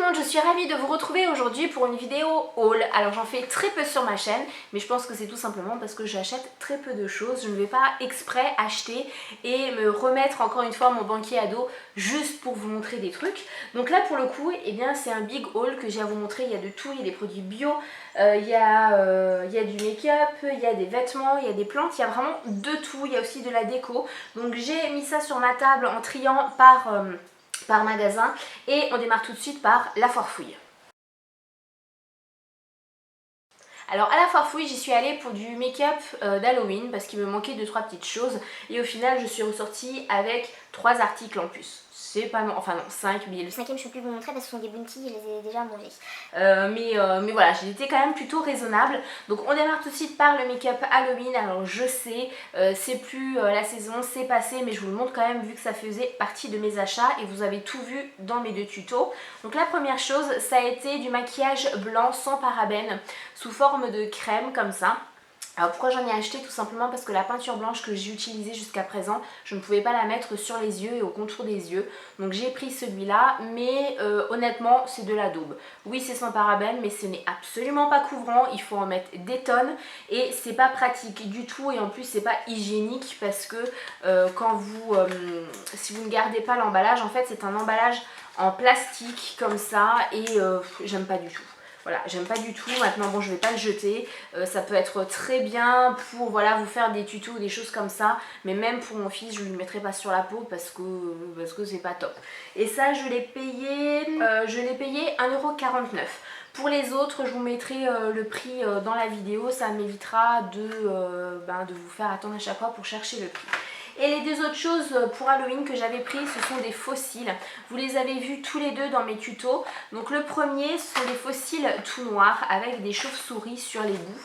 monde, je suis ravie de vous retrouver aujourd'hui pour une vidéo haul. Alors j'en fais très peu sur ma chaîne, mais je pense que c'est tout simplement parce que j'achète très peu de choses. Je ne vais pas exprès acheter et me remettre encore une fois mon banquier à dos juste pour vous montrer des trucs. Donc là pour le coup, eh bien c'est un big haul que j'ai à vous montrer. Il y a de tout, il y a des produits bio, il y a du make-up, il y a des vêtements, il y a des plantes, il y a vraiment de tout. Il y a aussi de la déco. Donc j'ai mis ça sur ma table en triant par magasin et on démarre tout de suite par la foire fouille. Alors à la foire fouille, j'y suis allée pour du make-up d'Halloween parce qu'il me manquait 2-3 petites choses et au final je suis ressortie avec 3 articles en plus. C'est pas non, enfin non, 5, mais le 5e je peux plus vous montrer parce que ce sont des bounties, je les ai déjà mangés. Mais voilà, j'ai été quand même plutôt raisonnable. Donc on démarre tout de suite par le make-up Halloween. Alors je sais, c'est plus la saison, c'est passé, mais je vous le montre quand même vu que ça faisait partie de mes achats et vous avez tout vu dans mes 2 tutos. Donc la première chose, ça a été du maquillage blanc sans parabènes sous forme de crème comme ça. Alors pourquoi j'en ai acheté? Tout simplement parce que la peinture blanche que j'ai utilisée jusqu'à présent, je ne pouvais pas la mettre sur les yeux et au contour des yeux. Donc j'ai pris celui-là, mais honnêtement c'est de la daube. Oui c'est sans parabènes, mais ce n'est absolument pas couvrant, il faut en mettre des tonnes et c'est pas pratique du tout et en plus c'est pas hygiénique parce que si vous ne gardez pas l'emballage, en fait c'est un emballage en plastique comme ça et j'aime pas du tout. Voilà, j'aime pas du tout. Maintenant, bon, je vais pas le jeter. Ça peut être très bien pour voilà, vous faire des tutos ou des choses comme ça. Mais même pour mon fils, je ne le mettrai pas sur la peau parce que c'est pas top. Et ça, je l'ai payé 1,49 €. Pour les autres, je vous mettrai le prix dans la vidéo. Ça m'évitera de vous faire attendre à chaque fois pour chercher le prix. Et les 2 autres choses pour Halloween que j'avais pris, ce sont des fossiles. Vous les avez vus tous les 2 dans mes tutos. Donc le premier, ce sont des fossiles tout noirs avec des chauves-souris sur les bouts.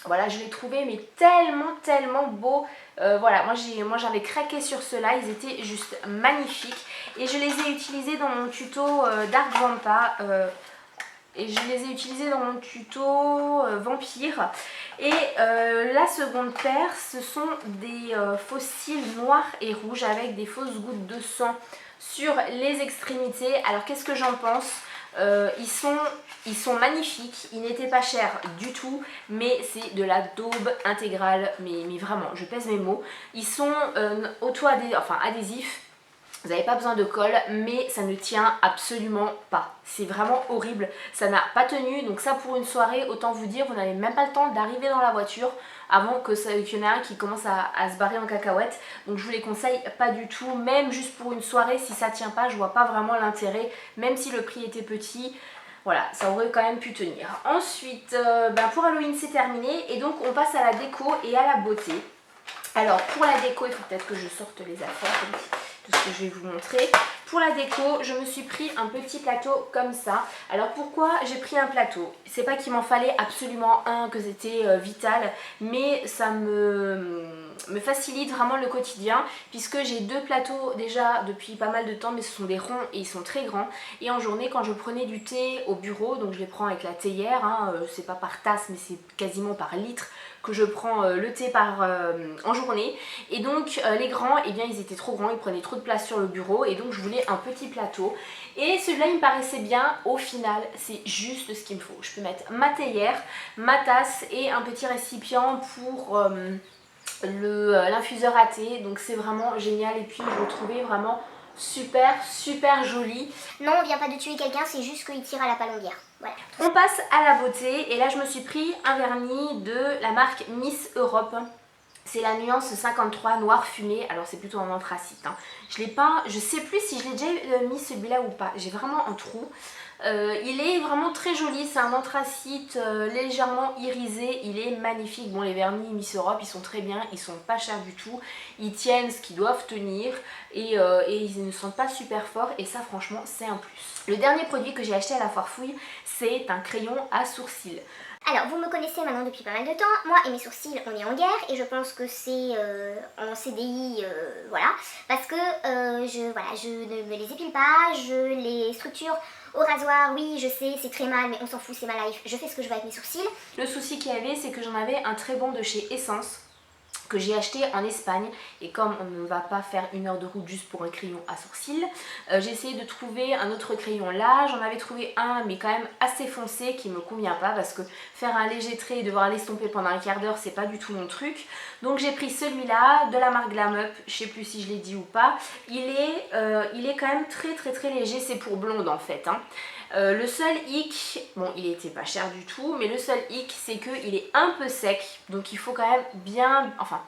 Voilà, je l'ai trouvé mais tellement beau. Voilà, moi j'avais craqué sur ceux-là, ils étaient juste magnifiques. Et je les ai utilisés dans mon tuto Dark Vampa. Vampire. Et la seconde paire, ce sont des fossiles noirs et rouges avec des fausses gouttes de sang sur les extrémités. Alors qu'est-ce que j'en pense? Ils sont magnifiques, ils n'étaient pas chers du tout, mais c'est de la daube intégrale, mais vraiment, je pèse mes mots. Ils sont adhésifs. Vous n'avez pas besoin de colle, mais ça ne tient absolument pas. C'est vraiment horrible. Ça n'a pas tenu. Donc ça, pour une soirée, autant vous dire, vous n'avez même pas le temps d'arriver dans la voiture avant qu'il y en ait un qui commence à se barrer en cacahuète. Donc je vous les conseille pas du tout. Même juste pour une soirée, si ça tient pas, je vois pas vraiment l'intérêt. Même si le prix était petit, voilà, ça aurait quand même pu tenir. Ensuite, pour Halloween, c'est terminé. Et donc on passe à la déco et à la beauté. Alors pour la déco, il faut peut-être que je sorte les affaires, tout ce que je vais vous montrer. Pour la déco, je me suis pris un petit plateau comme ça. Alors pourquoi j'ai pris un plateau? C'est pas qu'il m'en fallait absolument un, que c'était vital, mais ça me facilite vraiment le quotidien puisque j'ai 2 plateaux déjà depuis pas mal de temps, mais ce sont des ronds et ils sont très grands. Et en journée, quand je prenais du thé au bureau, donc je les prends avec la théière, hein, c'est pas par tasse mais c'est quasiment par litre que je prends le thé en journée. Et donc les grands, eh bien ils étaient trop grands, ils prenaient trop de place sur le bureau et donc je voulais un petit plateau. Et celui-là il me paraissait bien, au final c'est juste ce qu'il me faut. Je peux mettre ma théière, ma tasse et un petit récipient pour l'infuseur à thé. Donc c'est vraiment génial et puis je le trouvais vraiment super joli. Non, on vient pas de tuer quelqu'un, c'est juste qu'il tire à la palombière. Voilà. On passe à la beauté et là je me suis pris un vernis de la marque Miss Europe. C'est la nuance 53 noir fumé, alors c'est plutôt en anthracite. Hein. Je l'ai pas, je sais plus si je l'ai déjà mis celui-là ou pas, j'ai vraiment un trou. Il est vraiment très joli, c'est un anthracite légèrement irisé, il est magnifique. Bon, les vernis Miss Europe ils sont très bien, ils sont pas chers du tout, ils tiennent ce qu'ils doivent tenir et ils ne sont pas super forts et ça franchement c'est un plus. Le dernier produit que j'ai acheté à la foire fouille, c'est un crayon à sourcils. Alors, vous me connaissez maintenant depuis pas mal de temps, moi et mes sourcils, on est en guerre et je pense que c'est en CDI, voilà, parce que je ne me les épile pas, je les structure au rasoir, oui je sais c'est très mal mais on s'en fout, c'est ma life, je fais ce que je veux avec mes sourcils. Le souci qu'il y avait, c'est que j'en avais un très bon de chez Essence. que j'ai acheté en Espagne, et comme on ne va pas faire 1 heure de route juste pour un crayon à sourcils, j'ai essayé de trouver un autre crayon là. J'en avais trouvé un mais quand même assez foncé qui me convient pas, parce que faire un léger trait et devoir l'estomper pendant un quart d'heure, c'est pas du tout mon truc. Donc j'ai pris celui-là de la marque Glam Up, je sais plus si je l'ai dit ou pas. Il est quand même très léger, c'est pour blonde en fait, hein. Le seul hic, bon il était pas cher du tout, mais le seul hic c'est qu'il est un peu sec, donc il faut quand même bien, enfin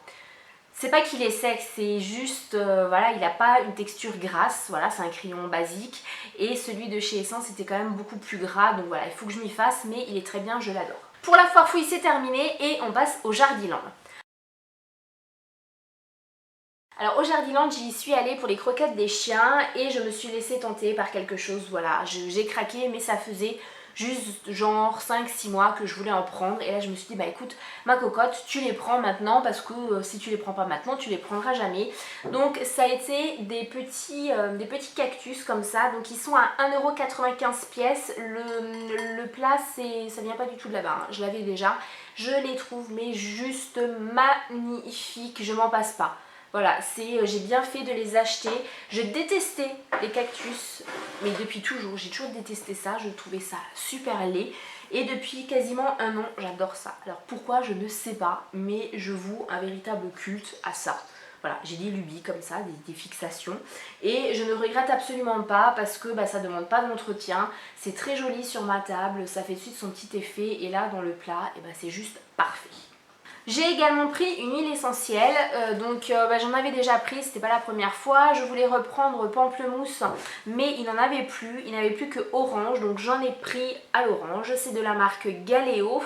c'est pas qu'il est sec, c'est juste, voilà, il n'a pas une texture grasse, voilà, c'est un crayon basique, et celui de chez Essence était quand même beaucoup plus gras, donc voilà, il faut que je m'y fasse, mais il est très bien, je l'adore. Pour la foire fouille c'est terminé, et on passe au Jardiland. Alors au Jardiland, j'y suis allée pour les croquettes des chiens et je me suis laissée tenter par quelque chose, voilà, j'ai craqué, mais ça faisait juste genre 5-6 mois que je voulais en prendre, et là je me suis dit bah écoute ma cocotte, tu les prends maintenant, parce que si tu les prends pas maintenant tu les prendras jamais. Donc ça a été des petits cactus comme ça, donc ils sont à 1,95 € pièce. Le plat ça vient pas du tout de là-bas, hein. Je l'avais déjà, je les trouve mais juste magnifiques, je m'en passe pas. Voilà, j'ai bien fait de les acheter. Je détestais les cactus, mais depuis toujours, j'ai toujours détesté ça. Je trouvais ça super laid. Et depuis quasiment 1 an, j'adore ça. Alors pourquoi, je ne sais pas, mais je voue un véritable culte à ça. Voilà, j'ai des lubies comme ça, des fixations. Et je ne regrette absolument pas, parce que ça ne demande pas d'entretien. C'est très joli sur ma table, ça fait de suite son petit effet. Et là, dans le plat, c'est juste parfait. J'ai également pris une huile essentielle, j'en avais déjà pris, c'était pas la première fois. Je voulais reprendre pamplemousse, mais il n'en avait plus, il n'avait plus que orange, donc j'en ai pris à l'orange. C'est de la marque Galéo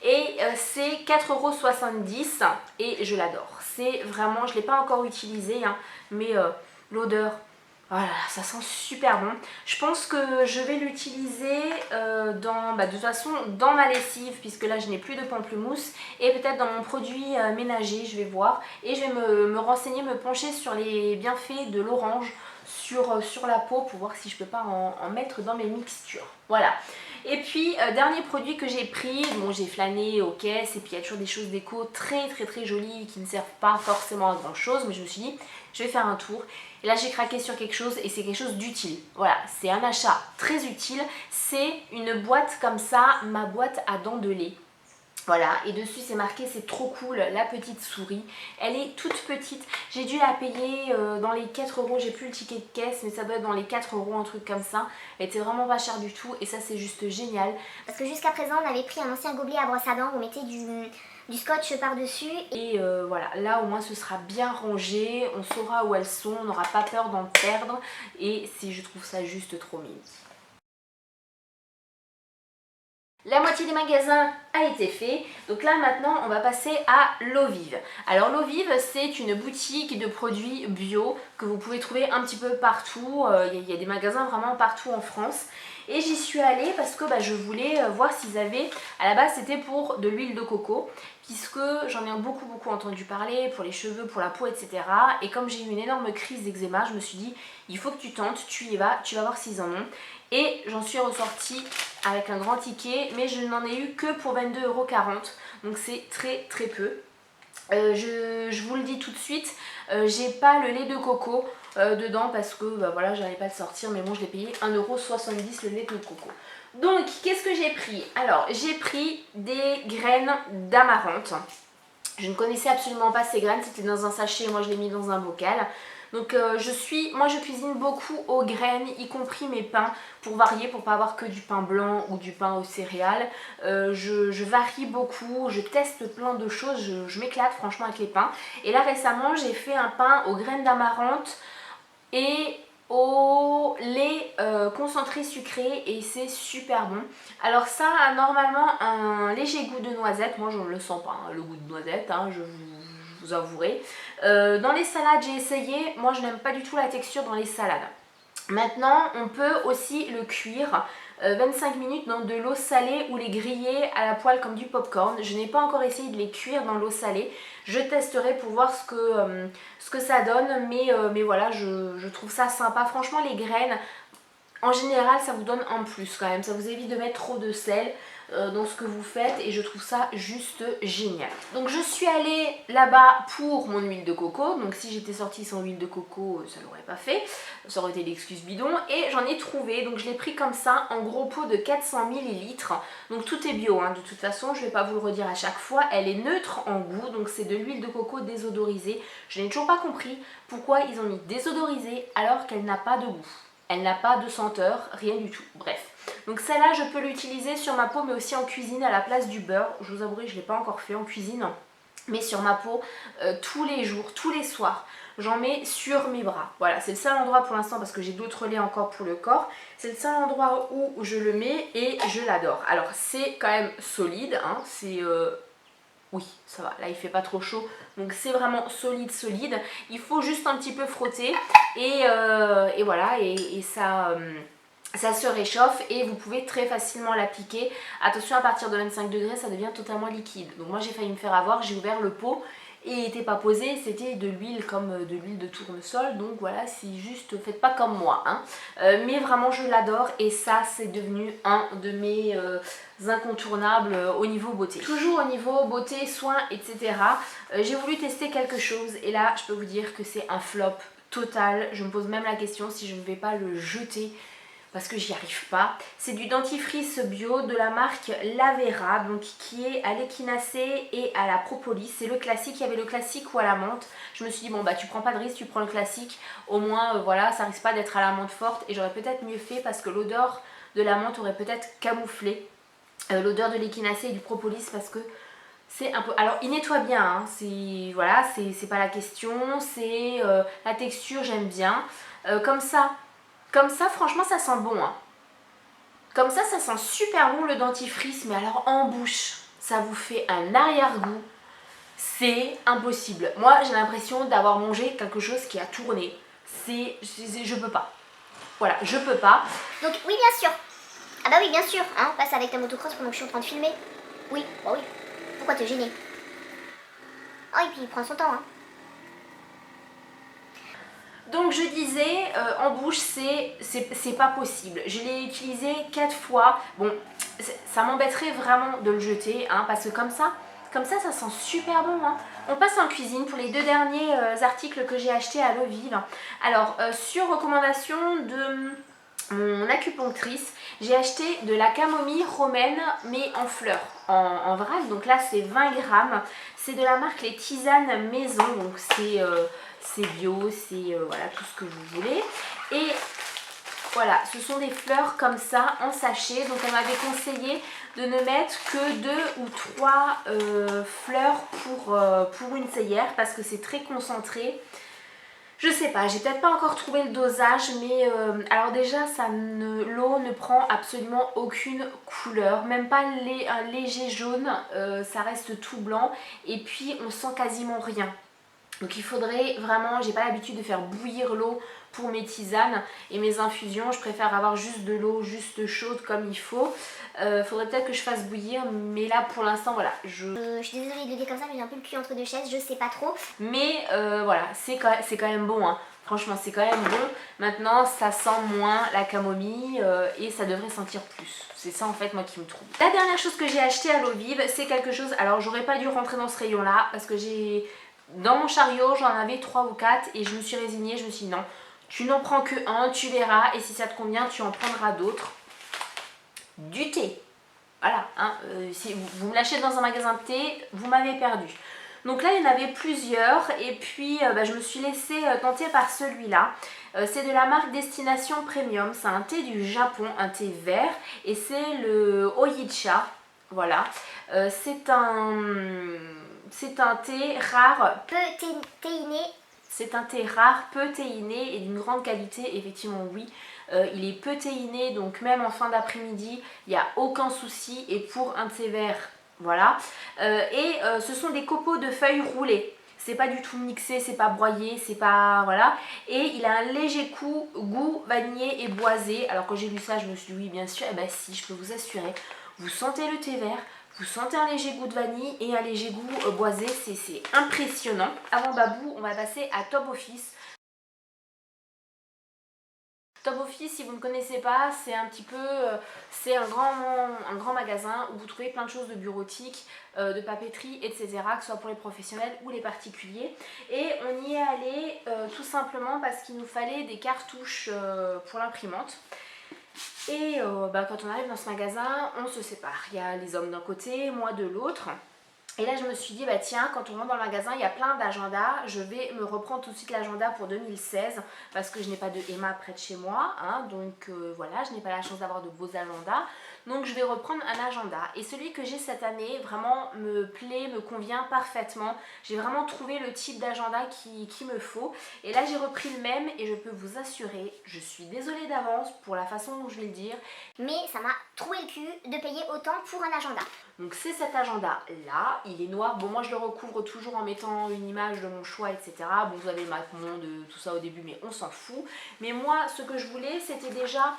et c'est 4,70 € et je l'adore. C'est vraiment, je ne l'ai pas encore utilisé, hein, mais l'odeur, voilà, ça sent super bon. Je pense que je vais l'utiliser de toute façon dans ma lessive, puisque là je n'ai plus de pamplemousse, et peut-être dans mon produit ménager, je vais voir. Et je vais me renseigner, me pencher sur les bienfaits de l'orange sur la peau, pour voir si je peux pas en mettre dans mes mixtures. Voilà. Et puis dernier produit que j'ai pris, bon j'ai flâné aux caisses, et puis il y a toujours des choses déco très jolies qui ne servent pas forcément à grand chose, mais je me suis dit je vais faire un tour. Et là j'ai craqué sur quelque chose, et c'est quelque chose d'utile. Voilà, c'est un achat très utile. C'est une boîte comme ça, ma boîte à dents de lait. Voilà, et dessus c'est marqué, c'est trop cool, la petite souris. Elle est toute petite. J'ai dû la payer dans les 4 €, j'ai plus le ticket de caisse, mais ça doit être dans les 4 €, un truc comme ça. Elle était vraiment pas chère du tout, et ça c'est juste génial. Parce que jusqu'à présent on avait pris un ancien gobelet à brosse à dents, on mettait du scotch par-dessus. Et voilà, là au moins ce sera bien rangé, on saura où elles sont, on n'aura pas peur d'en perdre, et je trouve ça juste trop mignon. La moitié des magasins a été fait, donc là maintenant on va passer à L'Eau Vive. Alors L'Eau Vive, c'est une boutique de produits bio que vous pouvez trouver un petit peu partout. Il y a des magasins vraiment partout en France. Et j'y suis allée parce que je voulais voir s'ils avaient, à la base c'était pour de l'huile de coco, puisque j'en ai beaucoup entendu parler pour les cheveux, pour la peau, etc. Et comme j'ai eu une énorme crise d'eczéma, je me suis dit il faut que tu tentes, tu y vas, tu vas voir s'ils en ont. Et j'en suis ressortie avec un grand ticket, mais je n'en ai eu que pour 22,40 €, donc c'est très peu. Je vous le dis tout de suite, j'ai pas le lait de coco dedans, parce que voilà, j'arrivais pas à le sortir, mais bon, je l'ai payé 1,70 € le lait de coco. Donc qu'est-ce que j'ai pris? Alors j'ai pris des graines d'amarante. Je ne connaissais absolument pas ces graines, c'était dans un sachet, moi je l'ai mis dans un bocal. Donc moi je cuisine beaucoup aux graines, y compris mes pains, pour varier, pour pas avoir que du pain blanc ou du pain aux céréales. Je varie beaucoup, je teste plein de choses, je m'éclate franchement avec les pains. Et là récemment j'ai fait un pain aux graines d'amarante et au lait concentré sucré, et c'est super bon. Alors ça a normalement un léger goût de noisette, moi je ne le sens pas, hein, le goût de noisette, hein, je vous avouerai. Dans les salades j'ai essayé, moi je n'aime pas du tout la texture dans les salades. Maintenant on peut aussi le cuire 25 minutes dans de l'eau salée, ou les griller à la poêle comme du popcorn. Je n'ai pas encore essayé de les cuire dans l'eau salée. Je testerai pour voir ce que ça donne, mais voilà, je trouve ça sympa. Franchement les graines, en général ça vous donne un plus quand même, ça vous évite de mettre trop de sel. dans ce que vous faites et je trouve ça juste génial. Donc je suis allée là-bas pour mon huile de coco, donc si j'étais sortie sans huile de coco ça l'aurait pas fait, ça aurait été l'excuse bidon, et j'en ai trouvé, donc je l'ai pris comme ça en gros pot de 400 ml, donc tout est bio hein, de toute façon, je vais pas vous le redire à chaque fois, elle est neutre en goût, donc c'est de l'huile de coco désodorisée. Je n'ai toujours pas compris pourquoi ils ont mis désodorisée alors qu'elle n'a pas de goût. Elle n'a pas de senteur, rien du tout. Bref. Donc celle-là, je peux l'utiliser sur ma peau, mais aussi en cuisine à la place du beurre. Je vous avouerai, je ne l'ai pas encore fait en cuisine. Mais sur ma peau, tous les jours, tous les soirs, j'en mets sur mes bras. Voilà, c'est le seul endroit pour l'instant, parce que j'ai d'autres laits encore pour le corps. C'est le seul endroit où je le mets et je l'adore. Alors, c'est quand même solide, hein, c'est... Oui, ça va, là il fait pas trop chaud, donc c'est vraiment solide, solide. Il faut juste un petit peu frotter et voilà, et ça, ça se réchauffe et vous pouvez très facilement l'appliquer. Attention, à partir de 25 degrés, ça devient totalement liquide. Donc moi j'ai failli me faire avoir, j'ai ouvert le pot et il n'était pas posé, c'était de l'huile comme de l'huile de tournesol. Donc voilà, si juste, faites pas comme moi. Hein. Mais vraiment, je l'adore et ça, c'est devenu un de mes... incontournables au niveau beauté. Toujours au niveau beauté, soins, etc. J'ai voulu tester quelque chose et là je peux vous dire que c'est un flop total. Je me pose même la question si je ne vais pas le jeter parce que j'y arrive pas. C'est du dentifrice bio de la marque Lavera, donc qui est à l'échinacée et à la propolis. C'est le classique, il y avait le classique ou à la menthe. Je me suis dit bon bah tu prends pas de risque, tu prends le classique. Au moins voilà, ça risque pas d'être à la menthe forte et j'aurais peut-être mieux fait parce que l'odeur de la menthe aurait peut-être camouflé l'odeur de l'échinacée et du propolis parce que c'est un peu... Alors il nettoie bien, hein, c'est voilà, c'est pas la question, c'est la texture j'aime bien. Comme ça franchement ça sent bon. Hein. Comme ça sent super bon le dentifrice, mais alors en bouche, ça vous fait un arrière-goût. C'est impossible. Moi j'ai l'impression d'avoir mangé quelque chose qui a tourné. Je peux pas. Voilà, je peux pas. Donc oui, bien sûr. Ah bah oui, bien sûr, hein, passe avec ta motocross pendant que je suis en train de filmer. Oui, bah oui. Pourquoi te gêner? Oh, et puis il prend son temps, hein. Donc je disais, en bouche, c'est pas possible. Je l'ai utilisé 4 fois. Bon, ça m'embêterait vraiment de le jeter, hein, parce que comme ça sent super bon. Hein. On passe en cuisine pour les 2 derniers articles que j'ai achetés à Loville. Alors, sur recommandation de mon acupunctrice, j'ai acheté de la camomille romaine mais en fleurs, en vrac. Donc là c'est 20 grammes, c'est de la marque Les Tisanes Maison, donc c'est bio, c'est voilà tout ce que vous voulez. Et voilà, ce sont des fleurs comme ça en sachet. Donc on m'avait conseillé de ne mettre que 2 ou 3 fleurs pour une théière parce que c'est très concentré. Je sais pas, j'ai peut-être pas encore trouvé le dosage, mais alors déjà l'eau ne prend absolument aucune couleur, même pas un léger jaune, ça reste tout blanc et puis on sent quasiment rien. Donc il faudrait vraiment, j'ai pas l'habitude de faire bouillir l'eau pour mes tisanes et mes infusions, je préfère avoir juste de l'eau, juste chaude comme il faut. Faudrait peut-être que je fasse bouillir, mais là pour l'instant voilà. Je suis désolée de le dire comme ça, mais j'ai un peu le cul entre deux chaises, je sais pas trop. Mais voilà, c'est quand même bon, hein. Franchement c'est quand même bon. Maintenant ça sent moins la camomille et ça devrait sentir plus. C'est ça en fait moi qui me trouble. La dernière chose que j'ai acheté à Lovive, c'est quelque chose, alors j'aurais pas dû rentrer dans ce rayon là parce que dans mon chariot j'en avais 3 ou 4 et je me suis résignée, je me suis dit non, tu n'en prends que un, tu verras et si ça te convient tu en prendras d'autres. Du thé. Voilà, hein, si vous me l'achetez dans un magasin de thé, vous m'avez perdu. Donc là il y en avait plusieurs et puis je me suis laissée tenter par celui-là. C'est de la marque Destination Premium, c'est un thé du Japon, un thé vert et c'est le Oicha. Voilà, c'est un thé rare. Peu théiné. C'est un thé rare, peu théiné et d'une grande qualité, effectivement oui. Il est peu théiné, donc même en fin d'après-midi, il n'y a aucun souci. Et pour un thé vert, voilà. Ce sont des copeaux de feuilles roulées. C'est pas du tout mixé, c'est pas broyé, c'est pas... Voilà. Et il a un léger goût vanillé et boisé. Alors quand j'ai lu ça, je me suis dit oui, bien sûr. Et ben si, je peux vous assurer. Vous sentez le thé vert, vous sentez un léger goût de vanille et un léger goût boisé. C'est impressionnant. Avant Babou, on va passer à Top Office. Top Office, si vous ne connaissez pas, c'est un petit peu, c'est un grand magasin où vous trouvez plein de choses de bureautique, de papeterie, etc. Que ce soit pour les professionnels ou les particuliers. Et on y est allé tout simplement parce qu'il nous fallait des cartouches pour l'imprimante. Et quand on arrive dans ce magasin, on se sépare. Il y a les hommes d'un côté, moi de l'autre. Et là je me suis dit, bah tiens, quand on rentre dans le magasin, il y a plein d'agendas. Je vais me reprendre tout de suite l'agenda pour 2016 parce que je n'ai pas de Emma près de chez moi. Hein, donc voilà, je n'ai pas la chance d'avoir de beaux agendas. Donc je vais reprendre un agenda. Et celui que j'ai cette année vraiment me plaît, me convient parfaitement. J'ai vraiment trouvé le type d'agenda qu'il me faut. Et là j'ai repris le même et je peux vous assurer, je suis désolée d'avance pour la façon dont je vais le dire. Mais ça m'a troué le cul de payer autant pour un agenda. Donc c'est cet agenda là, il est noir, bon moi je le recouvre toujours en mettant une image de mon choix, etc. Bon vous avez le monde, tout ça au début, mais on s'en fout. Mais moi ce que je voulais c'était déjà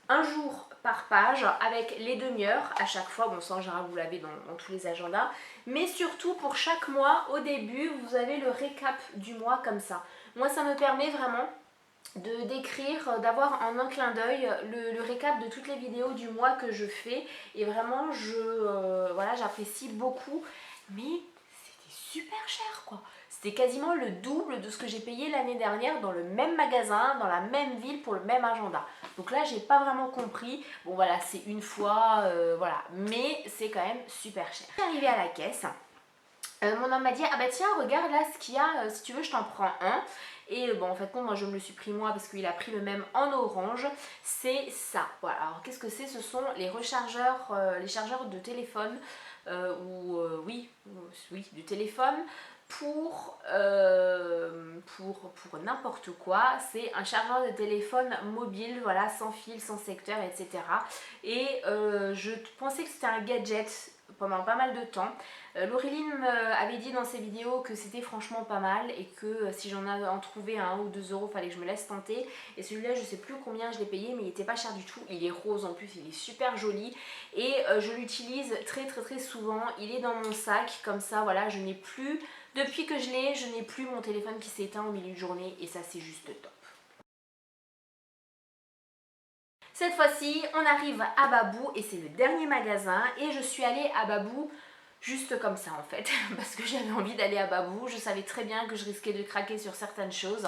un jour par page avec les demi-heures à chaque fois. Bon ça en général vous l'avez dans tous les agendas. Mais surtout pour chaque mois au début vous avez le récap du mois comme ça. Moi ça me permet vraiment de d'écrire, d'avoir en un clin d'œil le récap de toutes les vidéos du mois que je fais et vraiment voilà, j'apprécie beaucoup, mais c'était super cher quoi. C'était quasiment le double de ce que j'ai payé l'année dernière dans le même magasin, dans la même ville pour le même agenda. Donc là j'ai pas vraiment compris, bon voilà c'est une fois, voilà, mais c'est quand même super cher. Je suis arrivée à la caisse. Mon homme m'a dit, ah bah tiens regarde là ce qu'il y a, si tu veux je t'en prends un. Et bon en fait moi je me le suis pris moi parce qu'il a pris le même en orange. C'est ça, voilà. Alors qu'est-ce que c'est? Ce sont les rechargeurs, les chargeurs de téléphone oui, du téléphone pour n'importe quoi. C'est un chargeur de téléphone mobile, voilà, sans fil, sans secteur, etc. Et je pensais que c'était un gadget pendant pas mal de temps. Laureline avait dit dans ses vidéos que c'était franchement pas mal et que si j'en avais en trouvé à 1 ou 2 euros, fallait que je me laisse tenter. Et celui-là, je sais plus combien je l'ai payé, mais il était pas cher du tout. Il est rose en plus, il est super joli et je l'utilise très souvent. Il est dans mon sac comme ça, voilà, je n'ai plus, depuis que je n'ai plus mon téléphone qui s'éteint au milieu de journée et ça c'est juste top. Cette fois-ci, on arrive à Babou et c'est le dernier magasin et je suis allée à Babou juste comme ça en fait, parce que j'avais envie d'aller à Babou. Je savais très bien que je risquais de craquer sur certaines choses.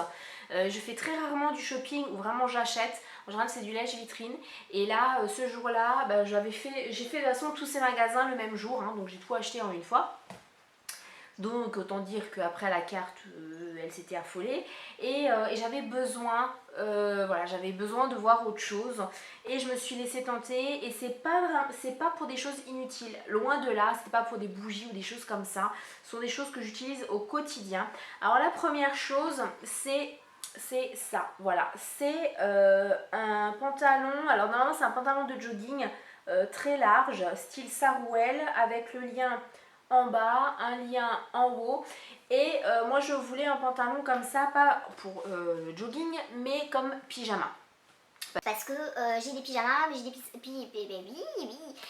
Je fais très rarement du shopping où vraiment j'achète. En général c'est du lèche-vitrine. Et là, ce jour-là, j'ai fait de toute façon tous ces magasins le même jour, hein, donc j'ai tout acheté en une fois. Donc autant dire qu'après la carte, elle s'était affolée. Et j'avais besoin, voilà, j'avais besoin de voir autre chose. Et je me suis laissée tenter. Et c'est pas pour des choses inutiles. Loin de là, c'est pas pour des bougies ou des choses comme ça. Ce sont des choses que j'utilise au quotidien. Alors la première chose, c'est ça, voilà. C'est un pantalon. Alors normalement c'est un pantalon de jogging très large, style sarouel, avec le lien en bas, un lien en haut et moi je voulais un pantalon comme ça, pas pour jogging mais comme pyjama. Parce que j'ai des pyjamas, mais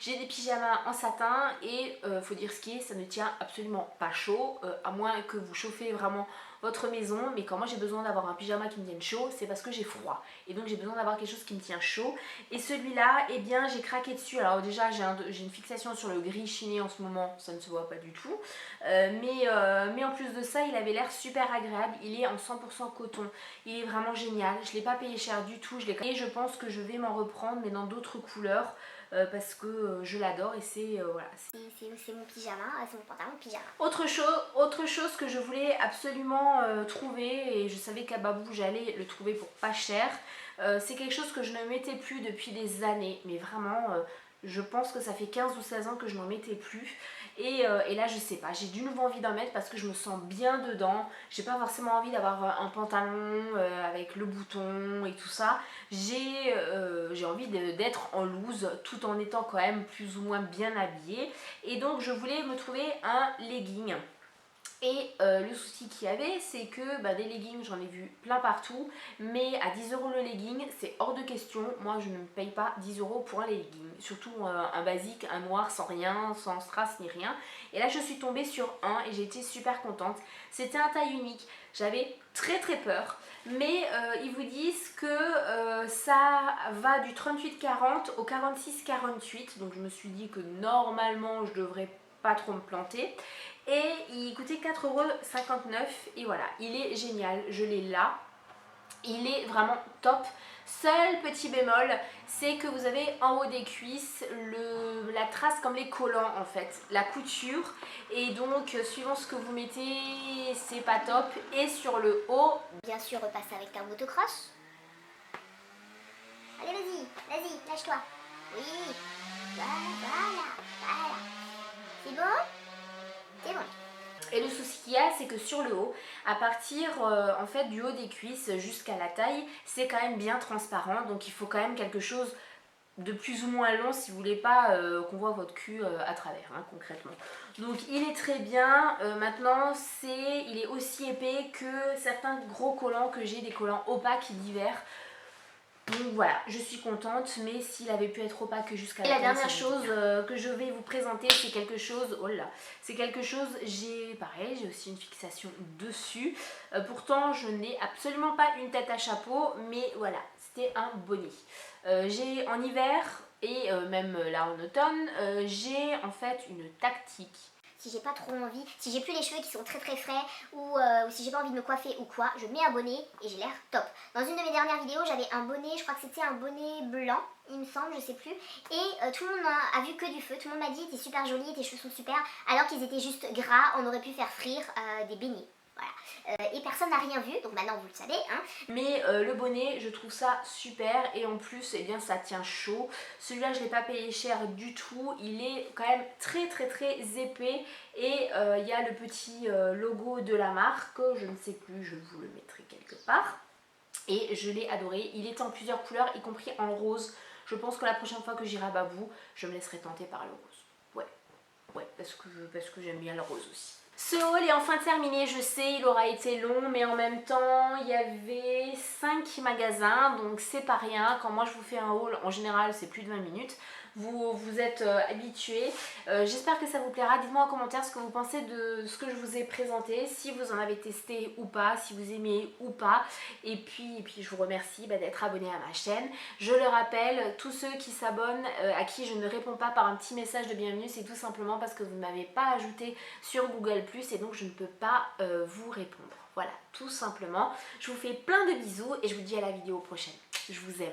J'ai des pyjamas en satin et faut dire ce qui est, ça ne tient absolument pas chaud, à moins que vous chauffez vraiment votre maison. Mais quand moi j'ai besoin d'avoir un pyjama qui me tienne chaud, c'est parce que j'ai froid. Et donc j'ai besoin d'avoir quelque chose qui me tient chaud. Et celui-là, eh bien j'ai craqué dessus. Alors déjà j'ai une fixation sur le gris chiné en ce moment, ça ne se voit pas du tout. Mais en plus de ça, il avait l'air super agréable. Il est en 100% coton. Il est vraiment génial. Je ne l'ai pas payé cher du tout. Et je pense que je vais m'en reprendre, mais dans d'autres couleurs. Parce que je l'adore et c'est voilà. C'est mon pyjama, c'est mon pantalon pyjama. Autre chose que je voulais absolument trouver, et je savais qu'à Babou j'allais le trouver pour pas cher, c'est quelque chose que je ne mettais plus depuis des années, mais vraiment je pense que ça fait 15 ou 16 ans que je n'en mettais plus. Et là je sais pas, j'ai du nouveau envie d'en mettre parce que je me sens bien dedans. J'ai pas forcément envie d'avoir un pantalon avec le bouton et tout ça. J'ai envie d'être en loose tout en étant quand même plus ou moins bien habillée. Et donc je voulais me trouver un legging. Et le souci qu'il y avait, c'est que des leggings, j'en ai vu plein partout, mais à 10 € le legging, c'est hors de question. Moi, je ne me paye pas 10 € pour un legging, surtout un basique, un noir, sans rien, sans strass ni rien. Et là, je suis tombée sur un et j'ai été super contente. C'était un taille unique. J'avais très peur, mais ils vous disent que ça va du 38-40 au 46-48, donc je me suis dit que normalement, je devrais pas trop me planter. Et il coûtait 4,59 € et voilà, il est génial, je l'ai là, il est vraiment top. Seul petit bémol, c'est que vous avez en haut des cuisses la trace comme les collants en fait, la couture, et donc suivant ce que vous mettez, c'est pas top. Et sur le haut, bien sûr, repasse avec ta motocross. Allez, vas-y, lâche-toi. Oui, voilà. C'est bon? C'est bon. et le souci qu'il y a, c'est que sur le haut, à partir en fait du haut des cuisses jusqu'à la taille, c'est quand même bien transparent, donc il faut quand même quelque chose de plus ou moins long si vous voulez pas qu'on voit votre cul à travers, hein, concrètement. Donc il est très bien. Maintenant, il est aussi épais que certains gros collants que j'ai, des collants opaques d'hiver. Donc voilà, je suis contente, mais s'il avait pu être opaque jusqu'à la taille. Et la dernière chose que je vais vous présenter, c'est quelque chose, oh là, c'est quelque chose, j'ai aussi une fixation dessus. Pourtant, je n'ai absolument pas une tête à chapeau, mais voilà, c'était un bonnet. J'ai en hiver et même là en automne, j'ai en fait une tactique. Si j'ai pas trop envie, si j'ai plus les cheveux qui sont très frais ou si j'ai pas envie de me coiffer ou quoi, je mets un bonnet et j'ai l'air top. Dans une de mes dernières vidéos, j'avais un bonnet, je crois que c'était un bonnet blanc, il me semble, je sais plus. Et tout le monde a vu que du feu, tout le monde m'a dit t'es super jolie, tes cheveux sont super, alors qu'ils étaient juste gras, on aurait pu faire frire des beignets. Voilà. Et personne n'a rien vu, donc maintenant vous le savez. Hein. Mais le bonnet, je trouve ça super et en plus, eh bien, ça tient chaud. Celui-là, je ne l'ai pas payé cher du tout. Il est quand même très épais et il y a le petit logo de la marque. Je ne sais plus, je vous le mettrai quelque part. Et je l'ai adoré. Il est en plusieurs couleurs, y compris en rose. Je pense que la prochaine fois que j'irai à Babou, je me laisserai tenter par le rose. Ouais, parce que j'aime bien le rose aussi. Ce haul est enfin terminé, je sais, il aura été long, mais en même temps, il y avait 5 magasins, donc c'est pas rien. Quand moi je vous fais un haul, en général, c'est plus de 20 minutes. Vous êtes habitués. J'espère que ça vous plaira. Dites-moi en commentaire ce que vous pensez de ce que je vous ai présenté, si vous en avez testé ou pas, si vous aimez ou pas. Et puis je vous remercie d'être abonné à ma chaîne. Je le rappelle, tous ceux qui s'abonnent, à qui je ne réponds pas par un petit message de bienvenue, c'est tout simplement parce que vous ne m'avez pas ajouté sur Google+, et donc je ne peux pas vous répondre. Voilà, tout simplement. Je vous fais plein de bisous et je vous dis à la vidéo prochaine. Je vous aime.